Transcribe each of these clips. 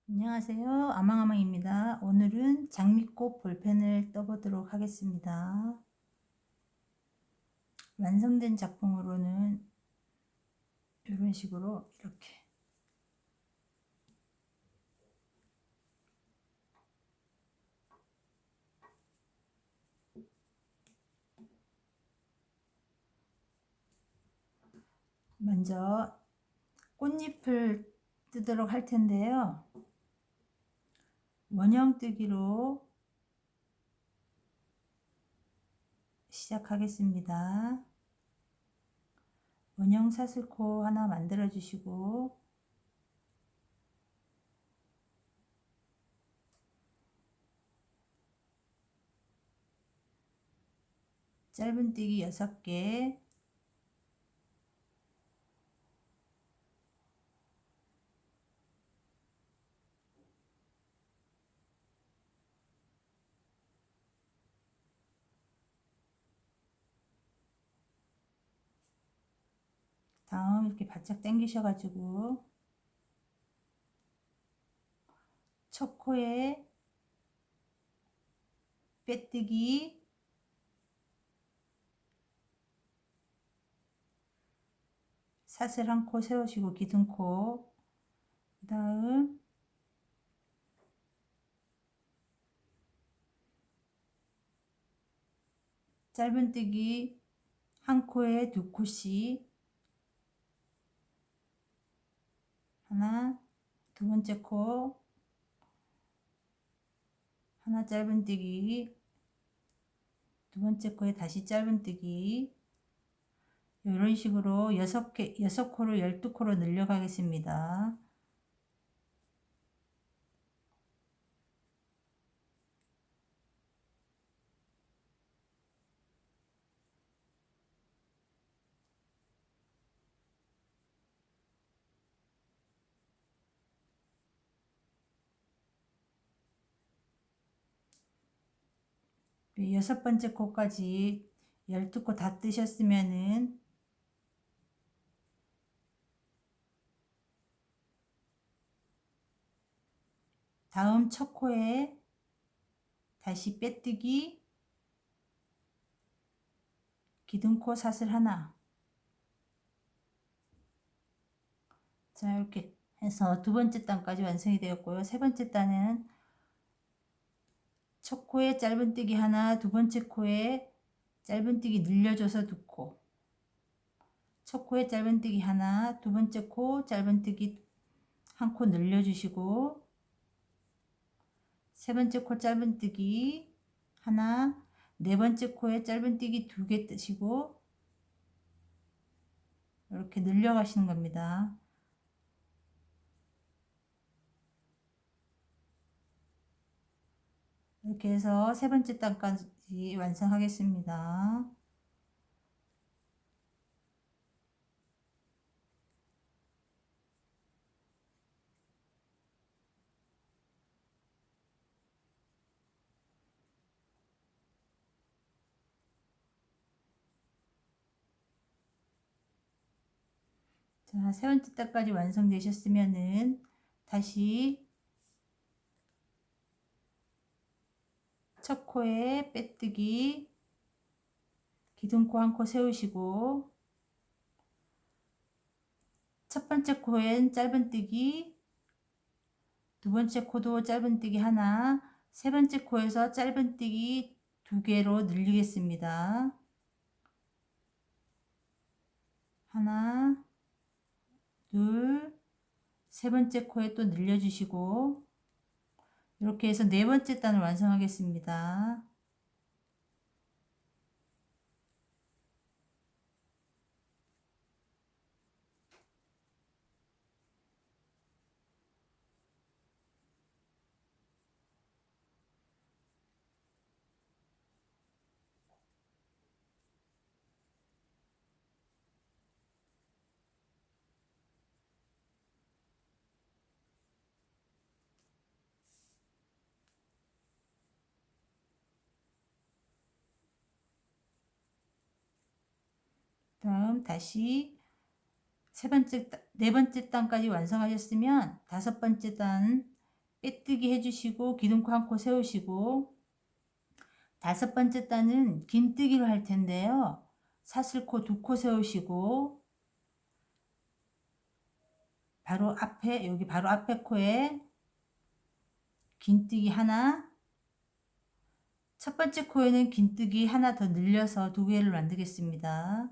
안녕하세요. 아망아망입니다. 오늘은 장미꽃 볼펜을 떠보도록 하겠습니다. 완성된 작품으로는 이런 식으로 이렇게 먼저 꽃잎을 뜨도록 할 텐데요. 원형 뜨기로 시작하겠습니다. 원형 사슬코 하나 만들어 주시고 짧은뜨기 6개, 다음 이렇게 바짝 당기셔 가지고 첫 코에 빼뜨기, 사슬 한 코 세우시고 기둥코, 그 다음 짧은뜨기 한 코에 2코씩, 하나, 두 번째 코 하나 짧은뜨기, 두 번째 코에 다시 짧은뜨기, 이런 식으로 6코를 12코로 늘려가겠습니다. 여섯 번째 코까지 12코 다 뜨셨으면은 다음 첫 코에 다시 빼뜨기, 기둥코 사슬 하나. 자, 이렇게 해서 두 번째 단까지 완성이 되었고요. 세 번째 단은 첫 코에 짧은뜨기 하나, 두 번째 코에 짧은뜨기 늘려줘서 2코, 첫 코에 짧은뜨기 하나, 두 번째 코 짧은뜨기 한 코 늘려주시고, 세 번째 코 짧은뜨기 하나, 네 번째 코에 짧은뜨기 2개 뜨시고 이렇게 늘려가시는 겁니다. 이렇게 해서 세 번째 단까지 완성하겠습니다. 자, 세 번째 단까지 완성되셨으면은 다시 첫 코에 빼뜨기, 기둥코 한 코 세우시고, 첫 번째 코엔 짧은뜨기, 두 번째 코도 짧은뜨기 하나, 세 번째 코에서 짧은뜨기 2개로 늘리겠습니다. 하나, 둘, 세 번째 코에 또 늘려주시고, 이렇게 해서 네 번째 단을 완성하겠습니다. 다음 다시 네 번째 단까지 완성하셨으면 다섯 번째 단 빼뜨기 해주시고 기둥코 한 코 세우시고, 다섯 번째 단은 긴뜨기로 할 텐데요. 사슬코 두 코 세우시고 바로 앞에, 여기 바로 앞에 코에 긴뜨기 하나, 첫 번째 코에는 긴뜨기 하나 더 늘려서 두 개를 만들겠습니다.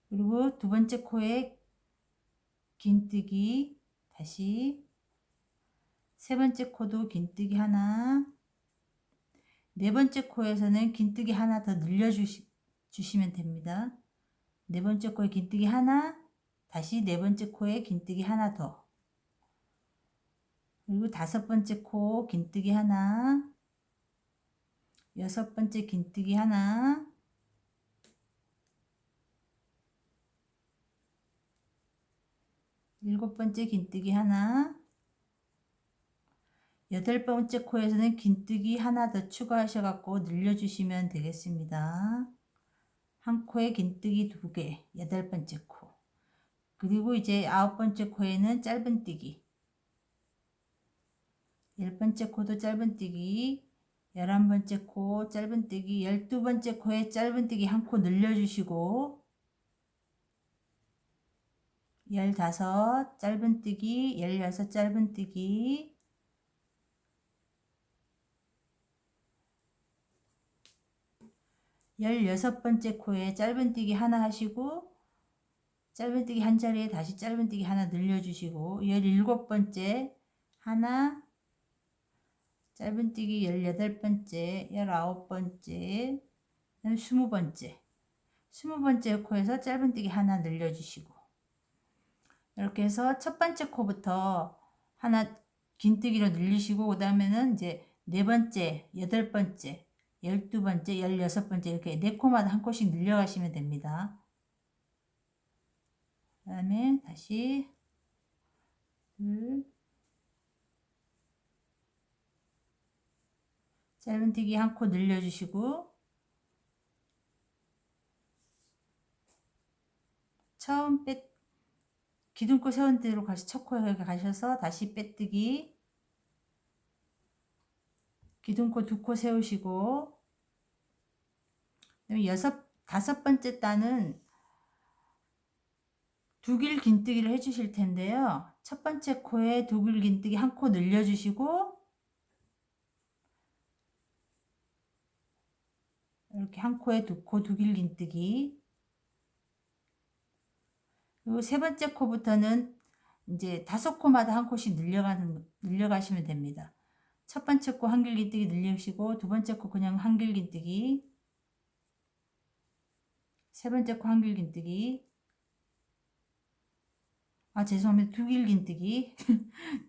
그리고 두 번째 코에 긴뜨기, 다시 세 번째 코도 긴뜨기 하나, 네 번째 코에서는 긴뜨기 하나 더 늘려주시면 됩니다. 네 번째 코에 긴뜨기 하나, 다시 네 번째 코에 긴뜨기 하나 더, 그리고 다섯 번째 코 긴뜨기 하나, 여섯 번째 긴뜨기 하나, 일곱 번째 긴뜨기 하나, 여덟 번째 코에서는 긴뜨기 하나 더 추가하셔갖고 늘려주시면 되겠습니다. 한 코에 긴뜨기 두 개, 여덟 번째 코. 그리고 이제 아홉 번째 코에는 짧은뜨기, 열 번째 코도 짧은뜨기, 11번째 코 짧은뜨기, 12번째 코에 짧은뜨기 한 코 늘려주시고, 15 짧은뜨기, 16 짧은뜨기, 16번째 코에 짧은뜨기 하나 하시고, 짧은뜨기 한 자리에 다시 짧은뜨기 하나 늘려주시고, 17번째 하나, 짧은뜨기 18번째, 19번째, 20번째, 20번째 코에서 짧은뜨기 하나 늘려주시고, 이렇게 해서 첫 번째 코부터 하나 긴뜨기로 늘리시고, 그 다음에는 이제 네 번째, 여덟 번째, 12번째, 16번째 이렇게 네 코마다 한 코씩 늘려가시면 됩니다. 그 다음에 다시 둘, 짧은뜨기 한 코 늘려주시고, 처음 기둥코 세운 대로 첫 코에 가셔서 다시 빼뜨기, 기둥코 두 코 세우시고, 그다음에 다섯 번째 단은 두길 긴뜨기를 해주실 텐데요. 첫 번째 코에 두길 긴뜨기 한 코 늘려주시고, 이렇게 한 코에 두 코 두길 긴뜨기, 그리고 세 번째 코부터는 이제 다섯 코마다 한 코씩 늘려가시면 됩니다. 첫 번째 코 한길 긴뜨기 늘리시고, 두 번째 코 그냥 한길 긴뜨기, 세 번째 코 한길 긴뜨기, 죄송합니다. 두길 긴뜨기,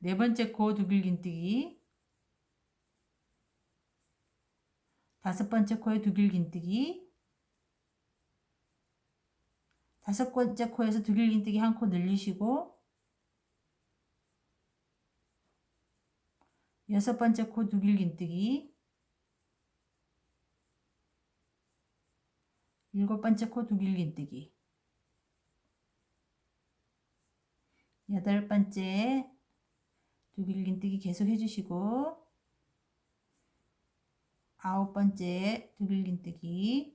네 번째 코 두길 긴뜨기, 다섯 번째 코에 두길 긴뜨기, 다섯 번째 코에서 두길 긴뜨기 한 코 늘리시고, 여섯 번째 코 두길 긴뜨기, 일곱 번째 코 두길 긴뜨기, 여덟 번째 두길 긴뜨기 계속 해주시고, 아홉 번째 두길 긴뜨기,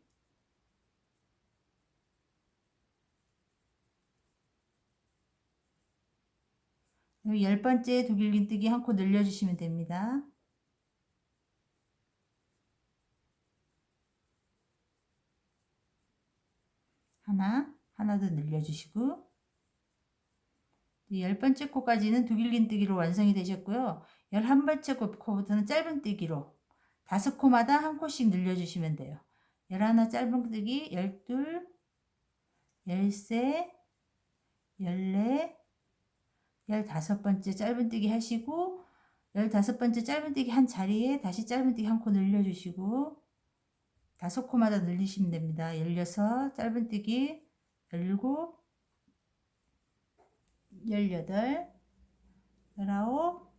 열 번째 두길 긴뜨기 한 코 늘려주시면 됩니다. 하나 더 늘려주시고, 열 번째 코까지는 두길 긴뜨기로 완성이 되셨고요. 11번째 코부터는 짧은뜨기로 다섯 코마다 한 코씩 늘려주시면 돼요. 11 짧은뜨기, 12, 13, 14, 15번째 짧은뜨기 하시고, 15번째 짧은뜨기 한 자리에 다시 짧은뜨기 한 코 늘려주시고, 다섯 코마다 늘리시면 됩니다. 16 짧은뜨기, 17, 18, 19,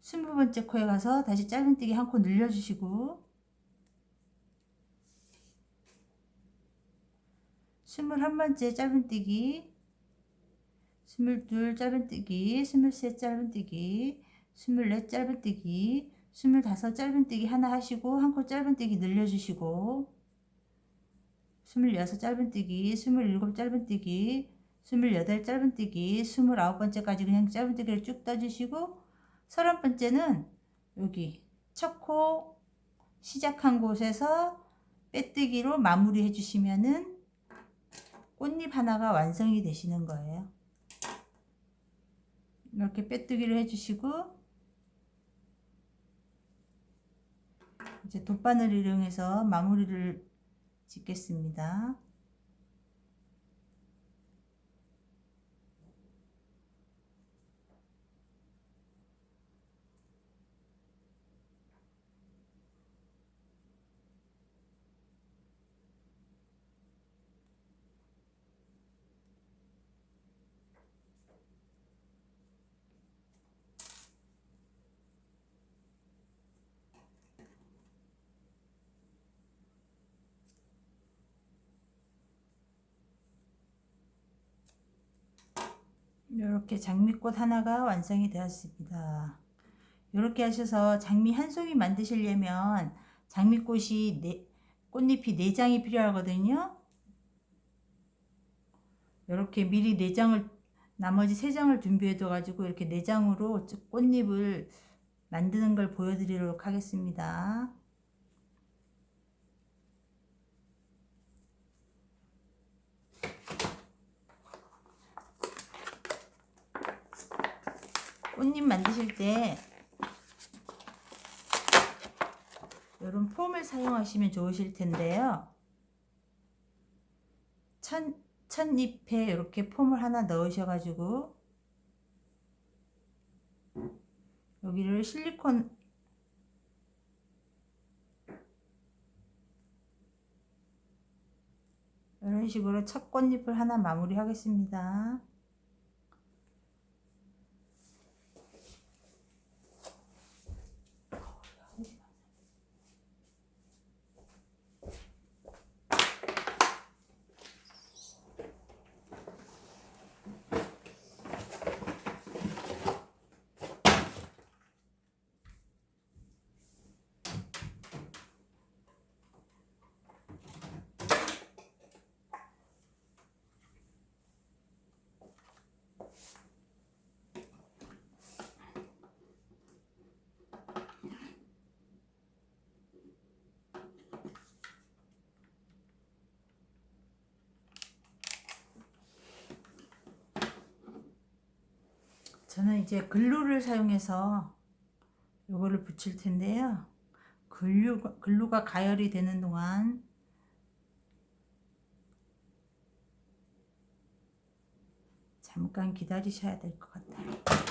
20번째 코에 가서 다시 짧은뜨기 한 코 늘려주시고, 21번째 짧은뜨기, 22 짧은뜨기, 23 짧은뜨기, 24 짧은뜨기, 25 짧은뜨기 하나 하시고 한 코 짧은뜨기 늘려주시고 26 짧은뜨기, 27 짧은뜨기, 28 짧은뜨기, 29번째까지 그냥 짧은뜨기를 쭉 떠주시고 30번째는 여기 첫 코 시작한 곳에서 빼뜨기로 마무리 해주시면은 꽃잎 하나가 완성이 되시는 거예요. 이렇게 빼뜨기를 해주시고 이제 돗바늘을 이용해서 마무리를 짓겠습니다. 이렇게 장미꽃 하나가 완성이 되었습니다. 이렇게 하셔서 장미 한 송이 만드시려면 장미꽃이 꽃잎이 4장이 필요하거든요. 이렇게 미리 4장을 나머지 3장을 준비해 둬 가지고 이렇게 4장으로 꽃잎을 만드는 걸 보여드리도록 하겠습니다. 꽃잎 만드실 때 이런 폼을 사용하시면 좋으실 텐데요. 첫잎에 이렇게 폼을 하나 넣으셔가지고 여기를 실리콘 이런 식으로 첫 꽃잎을 하나 마무리 하겠습니다. 저는 이제 글루를 사용해서 요거를 붙일 텐데요. 글루가 가열이 되는 동안 잠깐 기다리셔야 될 것 같아요.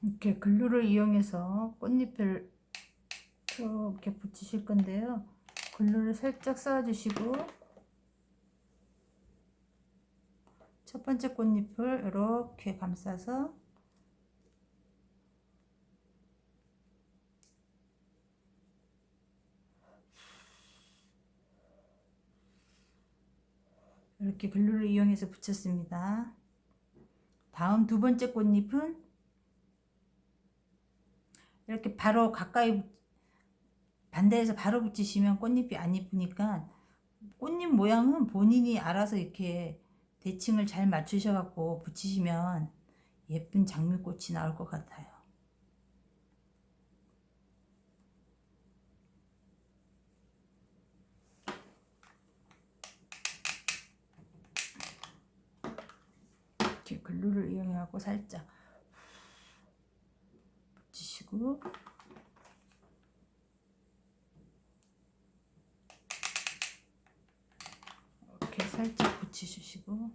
이렇게 글루를 이용해서 꽃잎을 이렇게 붙이실 건데요. 글루를 살짝 쌓아주시고 첫 번째 꽃잎을 이렇게 감싸서 이렇게 글루를 이용해서 붙였습니다. 다음 두 번째 꽃잎은 이렇게 바로 가까이 반대에서 바로 붙이시면 꽃잎이 안 이쁘니까 꽃잎 모양은 본인이 알아서 이렇게 대칭을 잘 맞추셔 갖고 붙이시면 예쁜 장미꽃이 나올 것 같아요. 이렇게 글루를 이용해서 살짝 붙이시고 이렇게 살짝 붙여주시고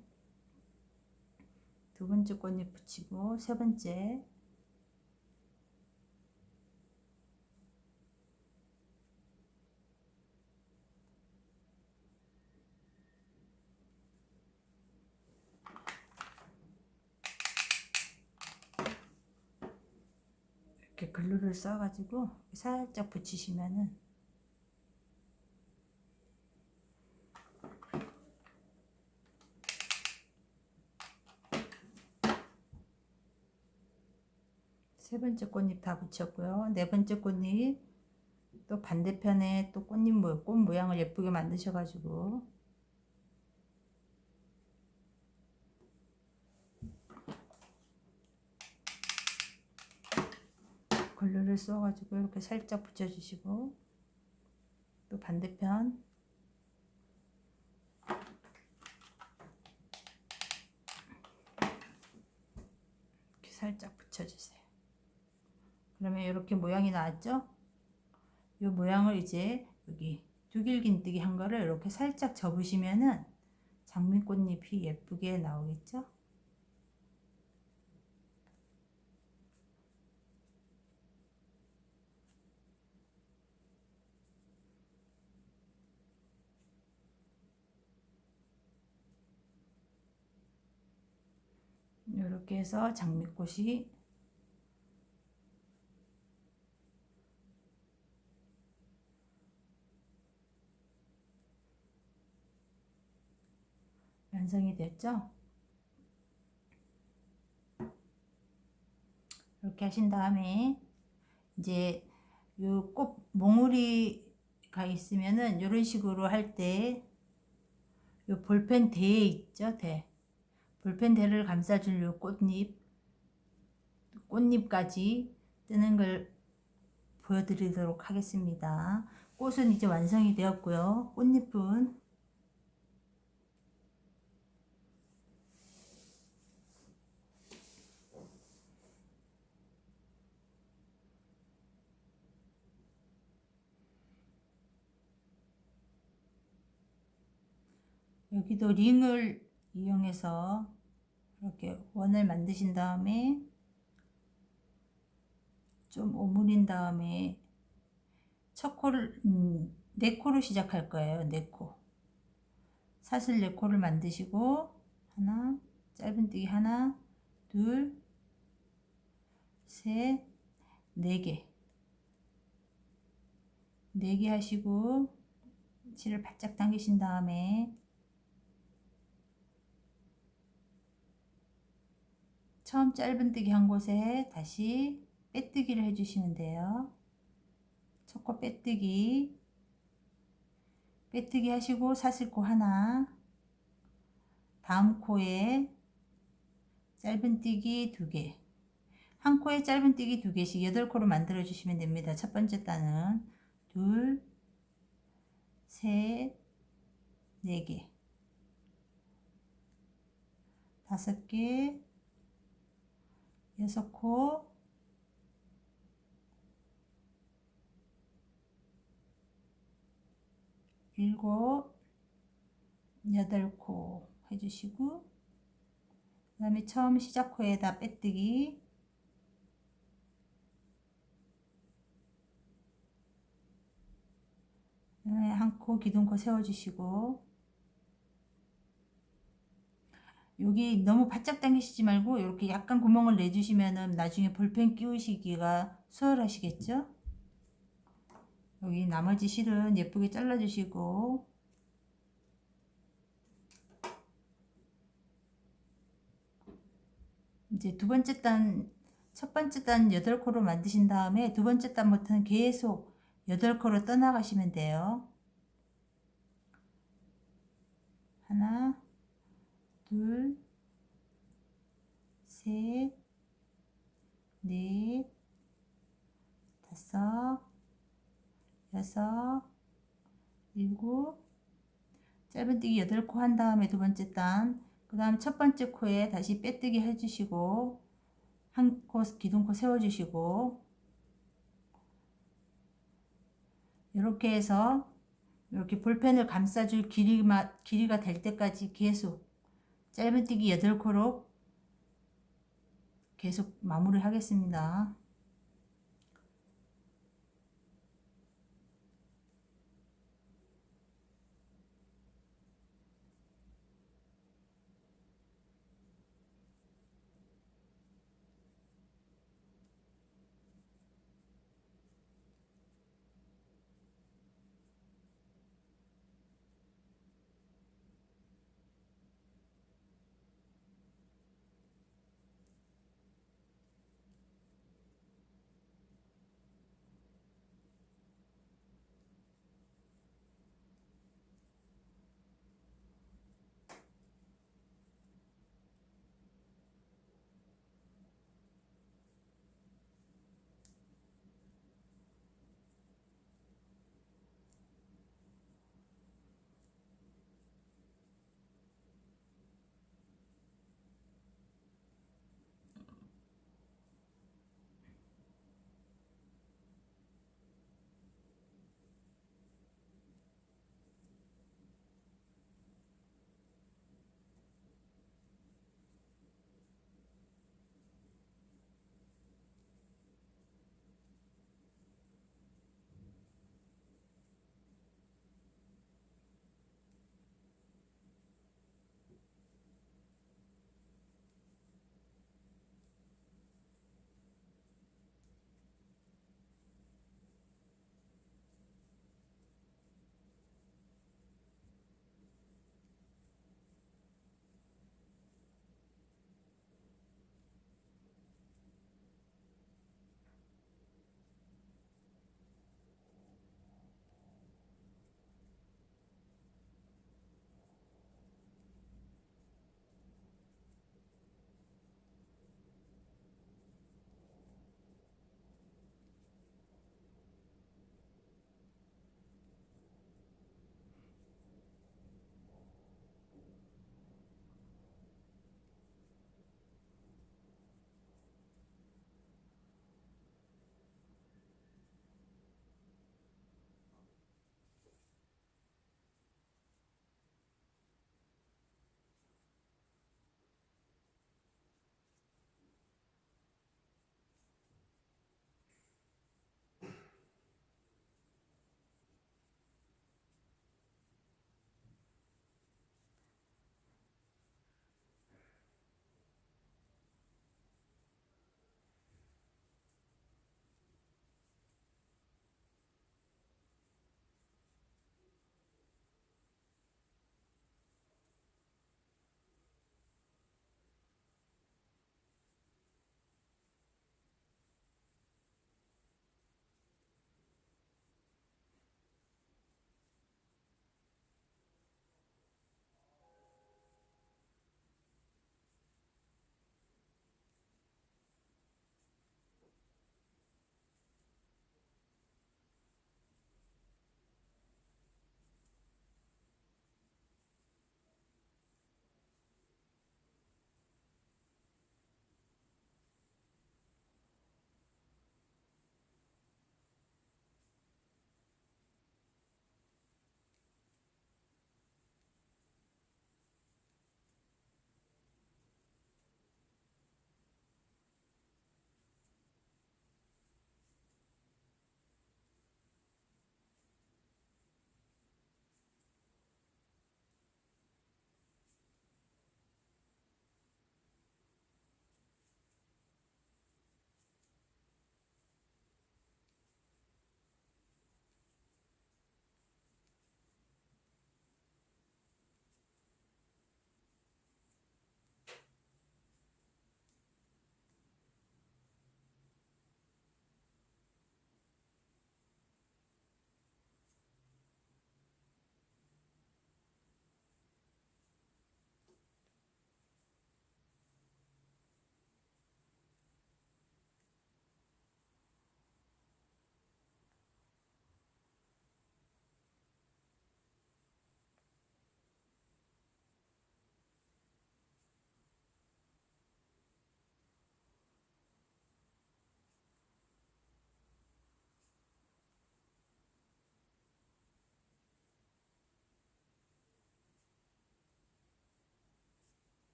두 번째 꽃잎 붙이고 세 번째 이렇게 글루를 써가지고 살짝 붙이시면은 세 번째 꽃잎 다 붙였고요. 네 번째 꽃잎 또 반대편에 또 꽃 모양을 예쁘게 만드셔가지고 글루를 써가지고 이렇게 살짝 붙여주시고 또 반대편 이렇게 살짝 붙여주세요. 그러면 이렇게 모양이 나왔죠? 이 모양을 이제 여기 두길긴뜨기 한 거를 이렇게 살짝 접으시면은 장미꽃잎이 예쁘게 나오겠죠? 이렇게 해서 장미꽃이 완성이 됐죠? 이렇게 하신 다음에 이제 요 꽃 몽우리가 있으면은 이런 식으로 할 때 요 볼펜 대에 있죠? 대. 볼펜 대를 감싸줄 요 꽃잎까지 뜨는 걸 보여드리도록 하겠습니다. 꽃은 이제 완성이 되었고요. 꽃잎은 여기도 링을 이용해서 이렇게 원을 만드신 다음에 좀 오므린 다음에 첫 코를 네 코로 시작할 거예요. 네 코. 사슬 네 코를 만드시고 하나, 짧은뜨기 하나, 둘, 셋, 네 개. 네 개 하시고 실을 바짝 당기신 다음에 처음 짧은뜨기 한 곳에 다시 빼뜨기를 해주시면 돼요. 첫 코 빼뜨기 하시고 사슬코 하나, 다음 코에 짧은뜨기 2개, 한 코에 짧은뜨기 2개씩 8코로 만들어 주시면 됩니다. 첫 번째 단은 둘, 셋, 4개, 5개, 6코, 7, 8코 해주시고 그 다음에 처음 시작 코에다 빼뜨기 한 코 기둥코 세워주시고 여기 너무 바짝 당기시지 말고 이렇게 약간 구멍을 내주시면은 나중에 볼펜 끼우시기가 수월하시겠죠? 여기 나머지 실은 예쁘게 잘라주시고 이제 두 번째 단, 첫 번째 단 8코로 만드신 다음에 두 번째 단부터는 계속 8코로 떠나가시면 돼요. 하나, 둘, 셋, 넷, 다섯, 여섯, 일곱, 짧은뜨기 8코 한 다음에 두 번째 단, 그 다음 첫 번째 코에 다시 빼뜨기 해주시고 한 코 기둥코 세워주시고 이렇게 해서 이렇게 볼펜을 감싸줄 길이가 될 때까지 계속 짧은뜨기 8코로 계속 마무리 하겠습니다.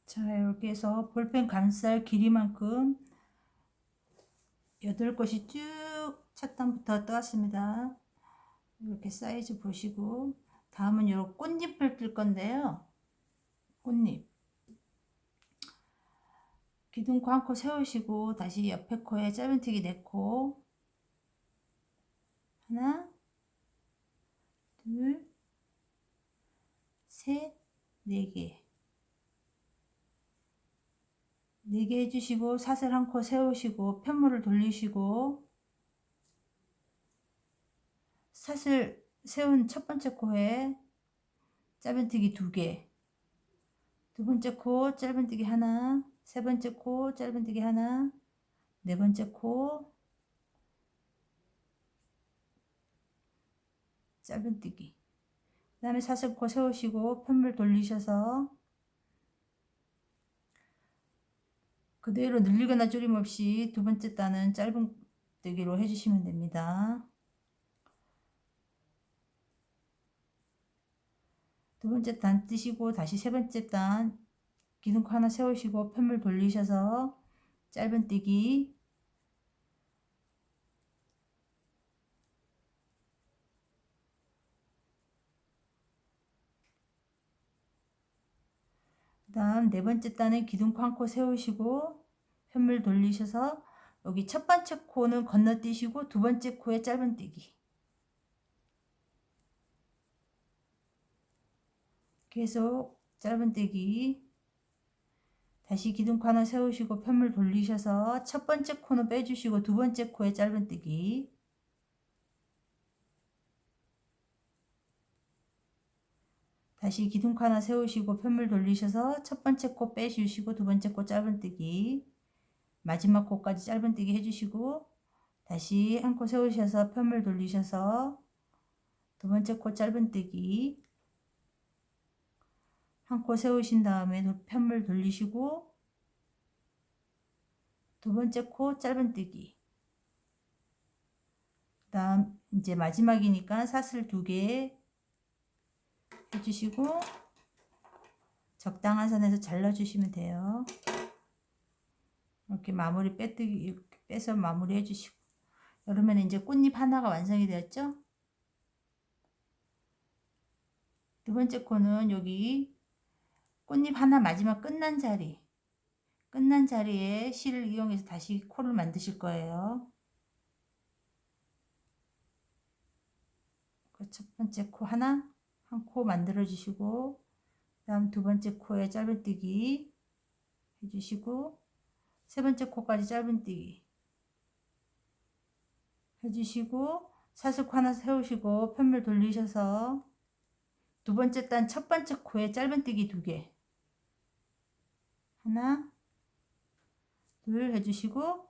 자, 이렇게 해서 볼펜 감쌀 길이만큼 8곳이 쭉 첫 단부터 떠왔습니다. 이렇게 사이즈 보시고, 다음은 이런 꽃잎을 뜰 건데요. 꽃잎. 기둥코 한 코 세우시고 다시 옆에 코에 짧은뜨기 4코, 하나, 둘, 셋, 4개. 4개 해주시고 사슬 한 코 세우시고 편물을 돌리시고, 사슬 세운 첫 번째 코에 짧은뜨기 2개, 두 번째 코 짧은뜨기 하나, 세 번째 코 짧은뜨기 하나, 네 번째 코 짧은뜨기. 그 다음에 사슬 코 세우시고 편물 돌리셔서 그대로 늘리거나 줄임 없이 두 번째 단은 짧은뜨기로 해주시면 됩니다. 두 번째 단 뜨시고 다시 세 번째 단 기둥코 하나 세우시고 편물 돌리셔서 짧은뜨기, 그 다음 네 번째 단은 기둥코 한 코 세우시고 편물 돌리셔서 여기 첫 번째 코는 건너뛰시고 두 번째 코에 짧은뜨기. 계속 짧은뜨기. 다시 기둥코 하나 세우시고 편물 돌리셔서 첫 번째 코는 빼주시고 두 번째 코에 짧은뜨기. 다시 기둥코 하나 세우시고 편물 돌리셔서 첫 번째 코 빼주시고 두 번째 코 짧은뜨기. 마지막 코까지 짧은뜨기 해주시고 다시 한 코 세우셔서 편물 돌리셔서 두 번째 코 짧은뜨기. 한 코 세우신 다음에 편물 돌리시고 두 번째 코 짧은뜨기. 그 다음 이제 마지막이니까 사슬 2개 해주시고 적당한 선에서 잘라주시면 돼요. 이렇게 마무리 이렇게 빼서 마무리 해주시고, 그러면 이제 꽃잎 하나가 완성이 되었죠? 두 번째 코는 여기 꽃잎 하나 마지막 끝난 자리에 실을 이용해서 다시 코를 만드실 거예요. 그 첫 번째 코 한 코 만들어 주시고, 다음 두 번째 코에 짧은뜨기 해주시고 세 번째 코까지 짧은뜨기 해주시고 사슬코 하나 세우시고 편물 돌리셔서 두 번째 단 첫 번째 코에 짧은뜨기 2개, 하나, 둘 해주시고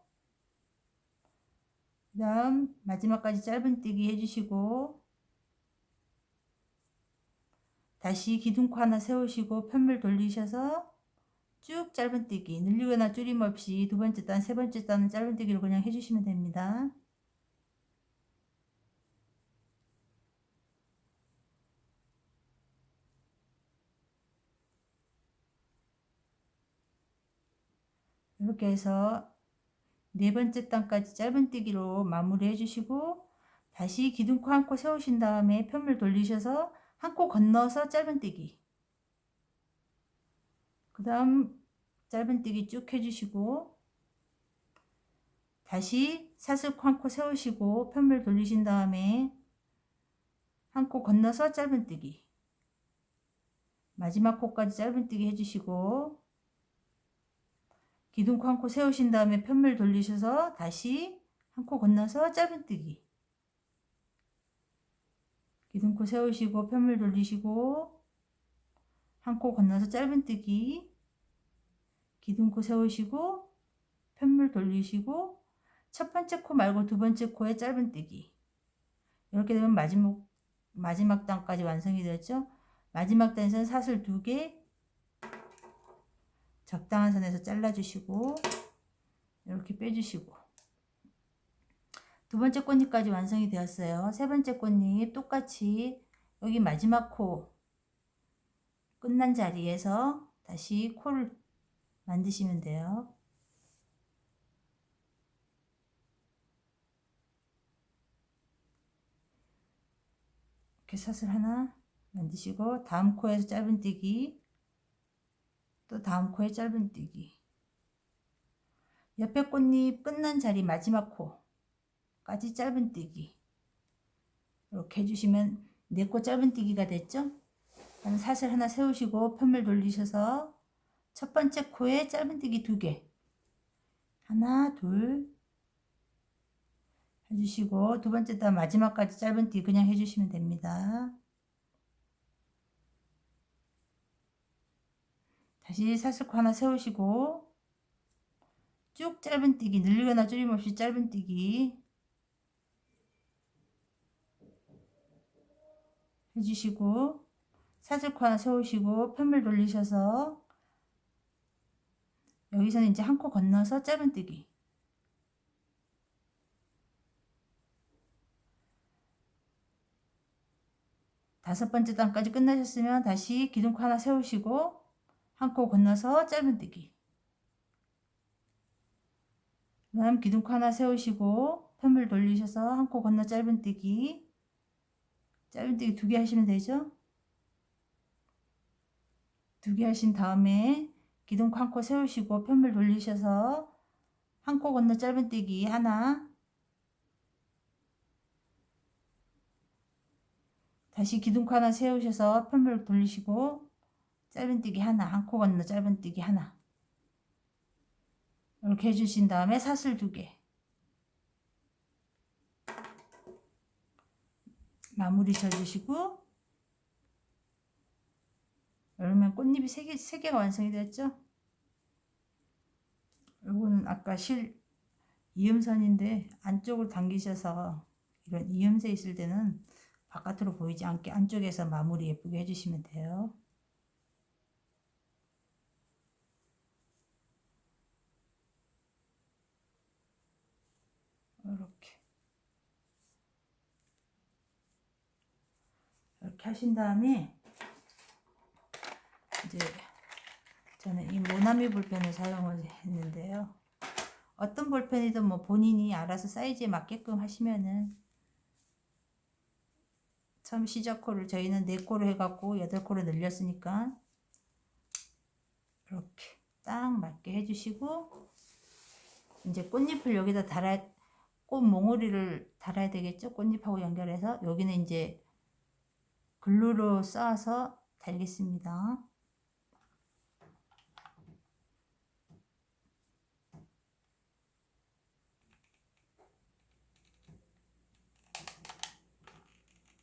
그 다음 마지막까지 짧은뜨기 해주시고 다시 기둥코 하나 세우시고 편물 돌리셔서 쭉 짧은뜨기, 늘리거나 줄임 없이 두 번째 단, 세 번째 단은 짧은뜨기로 그냥 해주시면 됩니다. 이렇게 해서 네 번째 단까지 짧은뜨기로 마무리 해주시고 다시 기둥코 한 코 세우신 다음에 편물 돌리셔서 한 코 건너서 짧은뜨기, 그 다음 짧은뜨기 쭉 해주시고 다시 사슬코 한 코 세우시고 편물 돌리신 다음에 한 코 건너서 짧은뜨기, 마지막 코까지 짧은뜨기 해주시고 기둥코 한 코 세우신 다음에 편물 돌리셔서 다시 한 코 건너서 짧은뜨기, 기둥코 세우시고 편물 돌리시고 한 코 건너서 짧은뜨기, 기둥코 세우시고 편물 돌리시고 첫 번째 코 말고 두 번째 코에 짧은뜨기. 이렇게 되면 마지막 단까지 완성이 되었죠. 마지막 단에서는 사슬 2개 적당한 선에서 잘라주시고 이렇게 빼주시고 두 번째 꽃잎까지 완성이 되었어요. 세 번째 꽃잎 똑같이 여기 마지막 코 끝난 자리에서 다시 코를 만드시면 돼요. 이렇게 사슬 하나 만드시고 다음 코에서 짧은뜨기, 또 다음 코에 짧은뜨기, 옆에 꽃잎 끝난 자리 마지막 코까지 짧은뜨기 이렇게 해주시면 4코 짧은뜨기가 됐죠? 그럼 사슬 하나 세우시고 편물 돌리셔서 첫 번째 코에 짧은뜨기 2개, 하나 둘 해주시고 두 번째 단 마지막까지 짧은뜨기 그냥 해주시면 됩니다. 다시 사슬코 하나 세우시고 쭉 짧은뜨기, 늘리거나 줄임없이 짧은뜨기 해주시고 사슬코 하나 세우시고 편물 돌리셔서 여기서는 이제 한 코 건너서 짧은뜨기, 다섯 번째 단까지 끝나셨으면 다시 기둥코 하나 세우시고 한 코 건너서 짧은뜨기, 그 다음 기둥코 하나 세우시고 편물 돌리셔서 한 코 건너 짧은뜨기, 짧은뜨기 2개 하시면 되죠. 2개 하신 다음에 기둥코 한 코 세우시고 편물 돌리셔서 한 코 건너 짧은뜨기 하나, 다시 기둥코 하나 세우셔서 편물 돌리시고 짧은뜨기 하나, 한 코 건너 짧은뜨기 하나 이렇게 해주신 다음에 사슬 2개 마무리 져주시고, 그러면 꽃잎이 3개가 완성이 됐죠? 요거는 아까 실 이음선인데 안쪽으로 당기셔서 이런 이음새 있을 때는 바깥으로 보이지 않게 안쪽에서 마무리 예쁘게 해주시면 돼요. 이렇게 하신 다음에 이제 저는 이 모나미 볼펜을 사용을 했는데요. 어떤 볼펜이든 뭐 본인이 알아서 사이즈에 맞게끔 하시면은, 처음 시작 코를 저희는 4코로 해갖고 8코로 늘렸으니까 이렇게 딱 맞게 해주시고, 이제 꽃잎을 여기다 꽃 몽우리를 달아야 되겠죠? 꽃잎하고 연결해서 여기는 이제 글루로 쌓아서 달겠습니다.